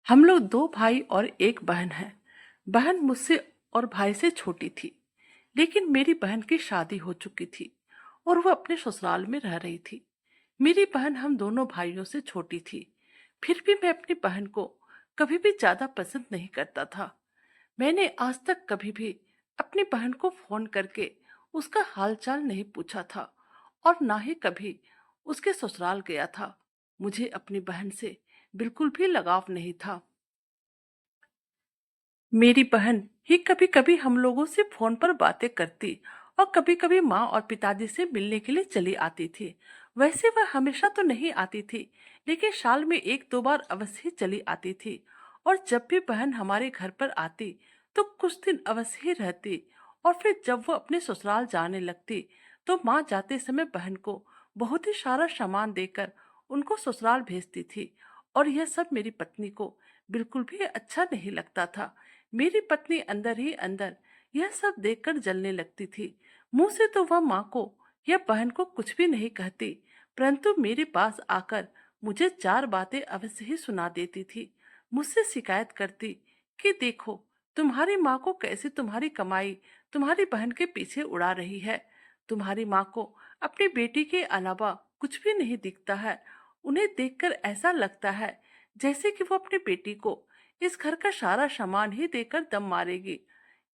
हम लोग दो भाई और एक बहन हैं। बहन मुझसे और भाई से छोटी थी, लेकिन मेरी बहन की शादी हो चुकी थी और वह अपने ससुराल में रह रही थी। मेरी बहन हम दोनों भाइयों से छोटी थी, फिर भी मैं अपनी बहन को कभी भी ज्यादा पसंद नहीं करता था। मैंने आज तक कभी भी अपनी बहन को फोन करके उसका हालचाल नहीं पूछा था और ना ही कभी उसके ससुराल गया था। मुझे अपनी बहन से बिल्कुल भी लगाव नहीं था। मेरी बहन ही कभी कभी हम लोगों से फोन पर बातें करती और कभी कभी माँ और पिताजी से मिलने के लिए चली आती थी। वैसे वह हमेशा तो नहीं आती थी, लेकिन साल में एक दो बार अवश्य ही चली आती थी। और जब भी बहन हमारे घर पर आती तो कुछ दिन अवश्य ही रहती, और फिर जब वो अपने ससुराल जाने लगती तो माँ जाते समय बहन को बहुत ही सारा सामान देकर उनको ससुराल भेजती थी। और यह सब मेरी पत्नी को बिल्कुल भी अच्छा नहीं लगता था। मेरी पत्नी अंदर ही अंदर यह सब देखकर जलने लगती थी। मुंह से तो वह माँ को या बहन को कुछ भी नहीं कहती, परंतु मेरे पास आकर मुझे चार बातें अवश्य ही सुना देती थी। मुझसे शिकायत करती कि देखो, तुम्हारी माँ को कैसे तुम्हारी कमाई तुम्हारी बहन के पीछे उड़ा रही है। तुम्हारी माँ को अपनी बेटी के अलावा कुछ भी नहीं दिखता है। उन्हें देखकर ऐसा लगता है जैसे कि वो अपनी बेटी को इस घर का सारा सामान ही देकर दम मारेगी।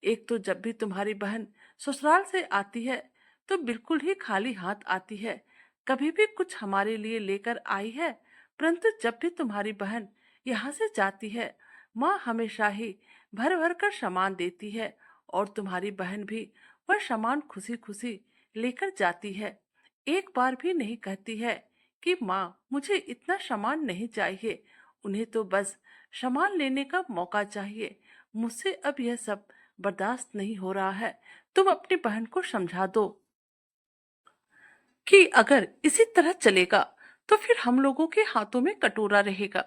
एक तो जब भी तुम्हारी बहन ससुराल से आती है तो बिल्कुल ही खाली हाथ आती है। कभी भी कुछ हमारे लिए लेकर आई है, परंतु जब भी तुम्हारी बहन यहाँ से जाती है, माँ हमेशा ही भर भर कर सामान देती है और तुम्हारी बहन भी वह सामान खुशी खुशी लेकर जाती है। एक बार भी नहीं कहती है कि माँ मुझे इतना सामान नहीं चाहिए। उन्हें तो बस सामान लेने का मौका चाहिए। मुझसे अब यह सब बर्दाश्त नहीं हो रहा है। तुम अपनी बहन को समझा दो कि अगर इसी तरह चलेगा तो फिर हम लोगों के हाथों में कटोरा रहेगा।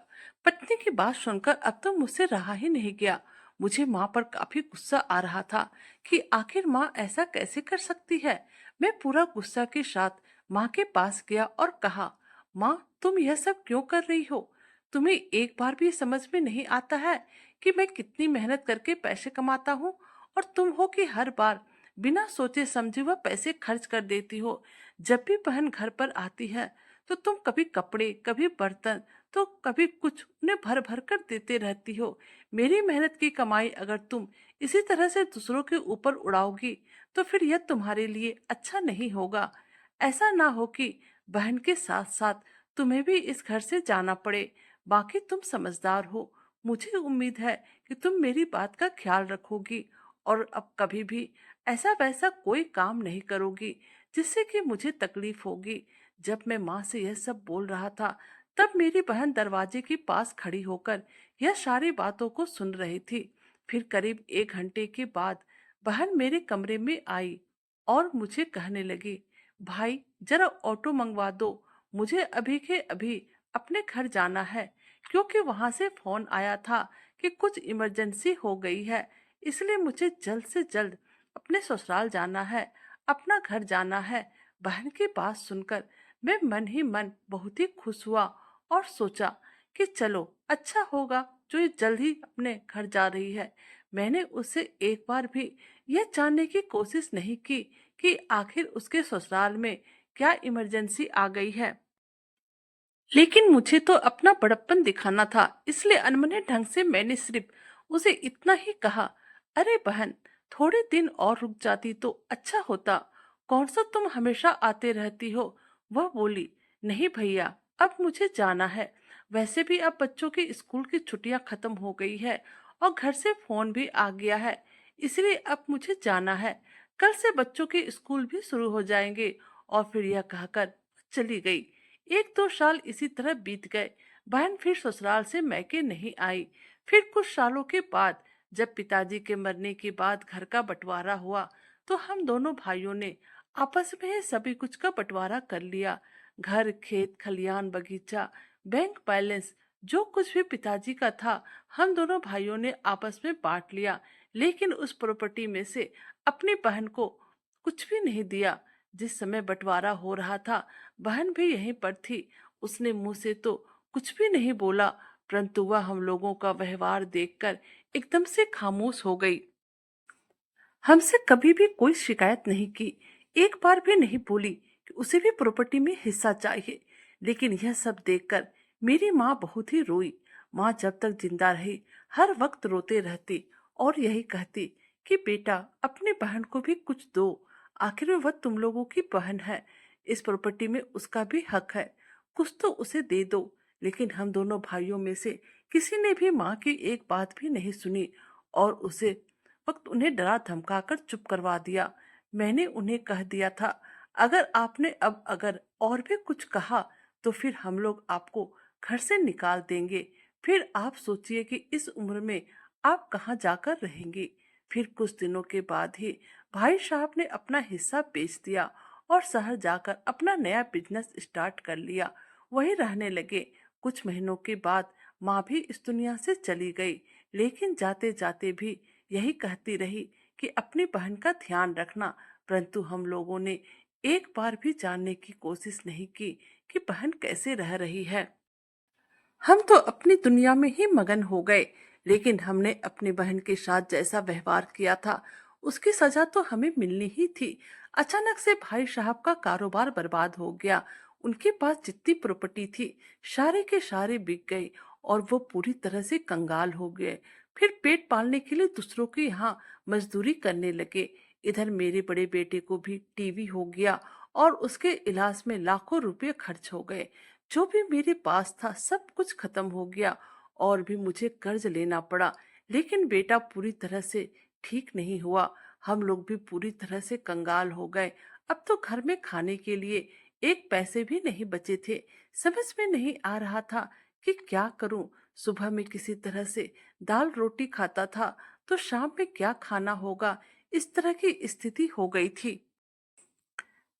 पत्नी की बात सुनकर अब तो मुझसे रहा ही नहीं गया। मुझे माँ पर काफी गुस्सा आ रहा था कि आखिर माँ ऐसा कैसे कर सकती है। मैं पूरा गुस्सा के साथ माँ के पास गया और कहा, माँ तुम यह सब क्यों कर रही हो? तुम्हें एक बार भी समझ में नहीं आता है कि मैं कितनी मेहनत करके पैसे कमाता हूँ, और तुम हो कि हर बार बिना सोचे समझे वह पैसे खर्च कर देती हो। जब भी बहन घर पर आती है तो तुम कभी कपड़े कभी बर्तन तो कभी कुछ उन्हें भर भर कर देते रहती हो। मेरी मेहनत की कमाई अगर तुम इसी तरह से दूसरों के ऊपर उड़ाओगी तो फिर यह तुम्हारे लिए अच्छा नहीं होगा। ऐसा ना हो कि बहन के साथ साथ तुम्हें भी इस घर से जाना पड़े। बाकी तुम समझदार हो, मुझे उम्मीद है कि तुम मेरी बात का ख्याल रखोगी और अब कभी भी ऐसा वैसा कोई काम नहीं करोगी जिससे कि मुझे तकलीफ होगी। जब मैं माँ से यह सब बोल रहा था तब मेरी बहन दरवाजे के पास खड़ी होकर यह सारी बातों को सुन रही थी। फिर करीब एक घंटे के बाद बहन मेरे कमरे में आई और मुझे कहने लगी, भाई जरा ऑटो मंगवा दो, मुझे अभी के अभी अपने घर जाना है, क्योंकि वहां से फोन आया था कि कुछ इमरजेंसी हो गई है, इसलिए मुझे जल्द से जल्द अपने ससुराल जाना है, अपना घर जाना है। बहन की बात सुनकर मैं मन ही मन बहुत ही खुश हुआ और सोचा कि चलो अच्छा होगा जो ये जल्द ही अपने घर जा रही है। मैंने उससे एक बार भी यह जानने की कोशिश नहीं की कि आखिर उसके ससुराल में क्या इमरजेंसी आ गई है, लेकिन मुझे तो अपना बड़प्पन दिखाना था, इसलिए अनमने ढंग से मैंने सिर्फ उसे इतना ही कहा, अरे बहन थोड़े दिन और रुक जाती तो अच्छा होता। कौन सा तुम हमेशा आते रहती हो? वह बोली, नहीं भैया अब मुझे जाना है। वैसे भी अब बच्चों की स्कूल की छुट्टियां खत्म हो गई है और घर से फोन भी आ गया है, इसलिए अब मुझे जाना है। कल से बच्चों के स्कूल भी शुरू हो जाएंगे। और फिर यह कहकर चली गई। एक दो साल इसी तरह बीत गए। बहन फिर ससुराल से मैके नहीं आई। फिर कुछ सालों के बाद जब पिताजी के मरने के बाद घर का बंटवारा हुआ तो हम दोनों भाइयों ने आपस में ही सभी कुछ का बंटवारा कर लिया। घर खेत खलियान बगीचा बैंक बैलेंस जो कुछ भी पिताजी का था हम दोनों भाइयों ने आपस में बांट लिया, लेकिन उस प्रॉपर्टी में से अपनी बहन को कुछ भी नहीं दिया। जिस समय बंटवारा हो रहा था बहन भी यहीं पर थी। उसने मुंह से तो कुछ भी नहीं बोला, परंतु वह हम लोगों का व्यवहार देखकर एकदम से खामोश हो गई। हमसे कभी भी कोई शिकायत नहीं की, एक बार भी नहीं बोली कि उसे भी प्रॉपर्टी में हिस्सा चाहिए। लेकिन यह सब देखकर मेरी माँ बहुत ही रोई। माँ जब तक जिंदा रही हर वक्त रोते रहती और यही कहती कि बेटा अपनी बहन को भी कुछ दो, आखिर में वह तुम लोगों की बहन है, इस प्रॉपर्टी में उसका भी हक है, कुछ तो उसे दे दो। लेकिन हम दोनों भाइयों में से किसी ने भी माँ की एक बात भी नहीं सुनी और उसे वक्त उन्हें डरा धमकाकर चुप करवा दिया। मैंने उन्हें कह दिया था, अगर आपने अब अगर और भी कुछ कहा तो फिर हम लोग आपको घर से निकाल देंगे। फिर आप सोचिए कि इस उम्र में आप कहाँ जाकर रहेंगी। फिर कुछ दिनों के बाद ही भाई साहब ने अपना हिस्सा बेच दिया और शहर जाकर अपना नया बिजनेस स्टार्ट कर लिया, वही रहने लगे। कुछ महीनों के बाद माँ भी इस दुनिया से चली गई, लेकिन जाते जाते भी यही कहती रही कि अपनी बहन का ध्यान रखना। परंतु हम लोगों ने एक बार भी जानने की कोशिश नहीं की कि बहन कैसे रह रही है। हम तो अपनी दुनिया में ही मगन हो गए। लेकिन हमने अपनी बहन के साथ जैसा व्यवहार किया था उसकी सजा तो हमें मिलनी ही थी। अचानक से भाई साहब का कारोबार बर्बाद हो गया। उनके पास जितनी प्रॉपर्टी थी सारे के सारे बिक गए और वो पूरी तरह से कंगाल हो गए। फिर पेट पालने के लिए दूसरों के यहाँ मजदूरी करने लगे। इधर मेरे बड़े बेटे को भी टीवी हो गया और उसके इलाज में लाखों रुपए खर्च हो गए। जो भी मेरे पास था सब कुछ खत्म हो गया और भी मुझे कर्ज लेना पड़ा। लेकिन बेटा पूरी तरह से ठीक नहीं हुआ, हम लोग भी पूरी तरह से कंगाल हो गए। अब तो घर में खाने के लिए एक पैसे भी नहीं बचे थे। समझ में नहीं आ रहा था कि क्या करूं। सुबह में किसी तरह से दाल रोटी खाता था तो शाम में क्या खाना होगा, इस तरह की स्थिति हो गई थी।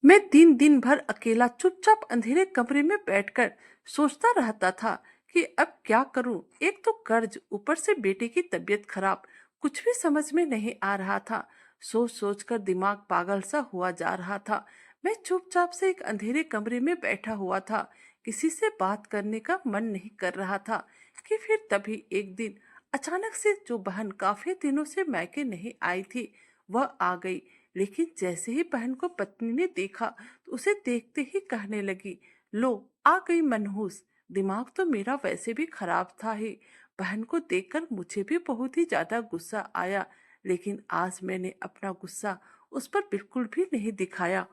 मैं दिन दिन भर अकेला चुपचाप अंधेरे कमरे में बैठकर सोचता रहता था कि अब क्या करूं। एक तो कर्ज, ऊपर से बेटे की तबीयत खराब, कुछ भी समझ में नहीं आ रहा था। सोच सोच कर दिमाग पागल सा हुआ जा रहा था। मैं चुपचाप से एक अंधेरे कमरे में बैठा हुआ था, किसी से बात करने का मन नहीं कर रहा था कि फिर तभी एक दिन अचानक से जो बहन काफी दिनों से मायके नहीं आई थी वह आ गई। लेकिन जैसे ही बहन को पत्नी ने देखा तो उसे देखते ही कहने लगी, लो आ गई मनहूस। दिमाग तो मेरा वैसे भी खराब था ही। बहन को देखकर मुझे भी बहुत ही ज्यादा गुस्सा आया, लेकिन आज मैंने अपना गुस्सा उस पर बिल्कुल भी नहीं दिखाया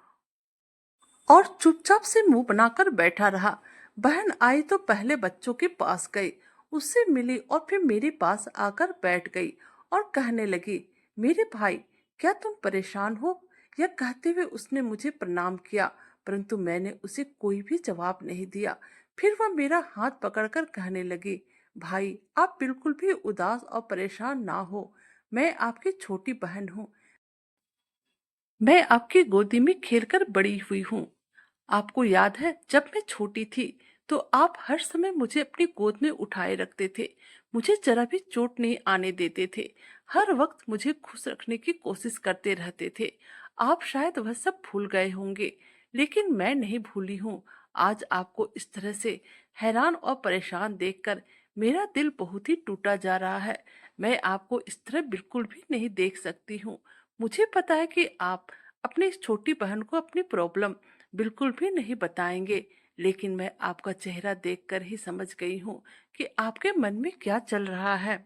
और चुपचाप से मुंह बनाकर बैठा रहा। बहन आई तो पहले बच्चों के पास गई, उससे मिली और फिर मेरे पास आकर बैठ गई और कहने लगी, मेरे भाई क्या तुम परेशान हो। यह कहते हुए उसने मुझे प्रणाम किया, परंतु मैंने उसे कोई भी जवाब नहीं दिया। फिर वह मेरा हाथ पकड़कर कहने लगी, भाई आप बिल्कुल भी उदास और परेशान ना हो, मैं आपकी छोटी बहन हूँ। मैं आपकी गोदी में खेलकर बड़ी हुई हूँ। आपको याद है जब मैं छोटी थी तो आप हर समय मुझे अपनी गोद में उठाए रखते थे, मुझे जरा भी चोट नहीं आने देते थे, हर वक्त मुझे खुश रखने की कोशिश करते रहते थे। आप शायद वह सब भूल गए होंगे, लेकिन मैं नहीं भूली हूँ। आज आपको इस तरह से हैरान और परेशान देखकर मेरा दिल बहुत ही टूटा जा रहा है। मैं आपको इस तरह बिल्कुल भी नहीं देख सकती हूँ। मुझे पता है कि आप अपनी इस छोटी बहन को अपनी प्रॉब्लम बिल्कुल भी नहीं बताएंगे, लेकिन मैं आपका चेहरा देखकर ही समझ गई हूँ कि आपके मन में क्या चल रहा है।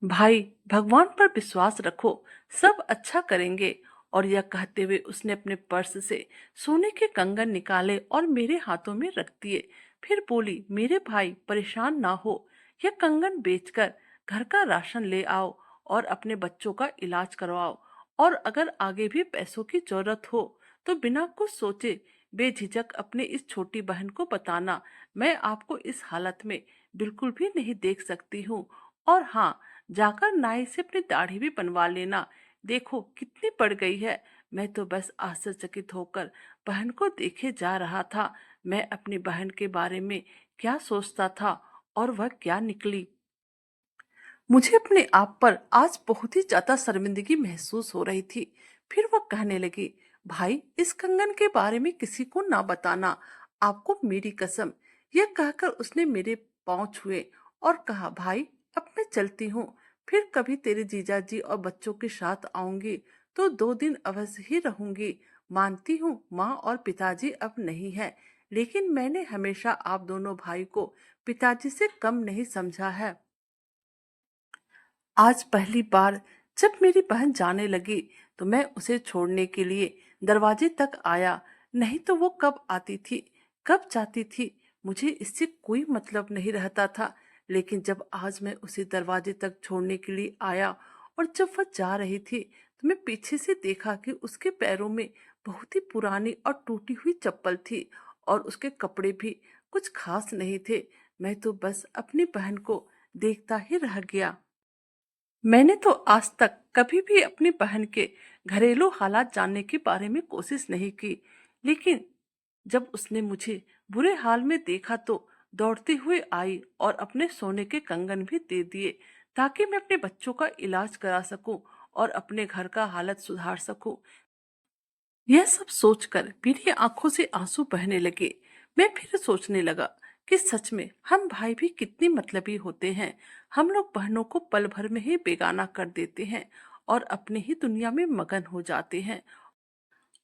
भाई भगवान पर विश्वास रखो, सब अच्छा करेंगे। और यह कहते हुए उसने अपने पर्स से सोने के कंगन निकाले और मेरे हाथों में रख दिए। फिर बोली, मेरे भाई परेशान ना हो, यह कंगन बेचकर घर का राशन ले आओ और अपने बच्चों का इलाज करवाओ। और अगर आगे भी पैसों की जरूरत हो तो बिना कुछ सोचे बेझिझक अपने इस छोटी बहन को बताना। मैं आपको इस हालत में बिल्कुल भी नहीं देख सकती हूँ। और हाँ, जाकर नाई से अपनी दाढ़ी भी बनवा लेना, देखो कितनी पड़ गई है। मैं तो बस आश्चर्यचकित होकर बहन को देखे जा रहा था। मैं अपनी बहन के बारे में क्या सोचता था और वह क्या निकली। मुझे अपने आप पर आज बहुत ही ज्यादा शर्मिंदगी महसूस हो रही थी। फिर वह कहने लगी, भाई इस कंगन के बारे में किसी को ना बताना, आपको मेरी कसम, यह कहकर उसने मेरे पांव छुए और कहा, भाई अब मैं चलती हूँ, फिर कभी तेरे जीजाजी और बच्चों के साथ आऊंगी तो 2 दिन अवश्य ही रहूंगी। मानती हूँ माँ और पिताजी अब नहीं है, लेकिन मैंने हमेशा आप दोनों भाई को पिताजी से कम नहीं समझा है। आज पहली बार जब मेरी बहन जाने लगी तो मैं उसे छोड़ने के लिए दरवाजे तक आया। नहीं तो वो कब आती थी, कब जाती थी, मुझे इससे कोई मतलब नहीं रहता था। लेकिन जब आज मैं उसे दरवाजे तक छोड़ने के लिए आया और जब वह जा रही थी तो मैं पीछे से देखा कि उसके पैरों में बहुत ही पुरानी और टूटी हुई चप्पल थी और उसके कपड़े भी कुछ खास नहीं थे। मैं तो बस अपनी बहन को देखता ही रह गया। मैंने तो आज तक कभी भी अपनी बहन के घरेलू हालात जानने के बारे में कोशिश नहीं की, लेकिन जब उसने मुझे बुरे हाल में देखा तो दौड़ते हुए आई और अपने सोने के कंगन भी दे दिए ताकि मैं अपने बच्चों का इलाज करा सकूं और अपने घर का हालत सुधार सकूं। यह सब सोचकर मेरी आंखों से आंसू बहने लगे। मैं फिर सोचने लगा कि सच में हम भाई भी कितने मतलबी होते हैं। हम लोग बहनों को पल भर में ही बेगाना कर देते हैं और अपने ही दुनिया में मगन हो जाते हैं,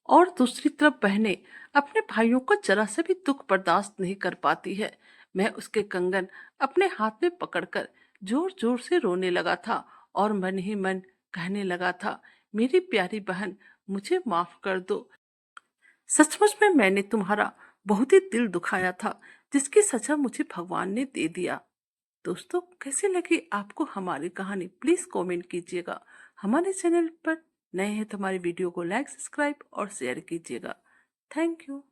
और दूसरी तरफ बहनें अपने भाइयों को जरा सा भी दुख बर्दाश्त नहीं कर पाती है। मैं उसके कंगन अपने हाथ में पकड़कर जोर जोर से रोने लगा था और मन ही मन कहने लगा था, मेरी प्यारी बहन, मुझे माफ कर दो। सचमुच में मैंने तुम्हारा बहुत ही दिल दुखाया था, जिसकी सजा मुझे भगवान ने दे दिया। दोस्तों, कैसे लगी आपको हमारी कहानी, प्लीज कमेंट कीजिएगा। हमारे चैनल पर नए हैं तो हमारी वीडियो को लाइक, सब्सक्राइब और शेयर कीजिएगा। Thank you.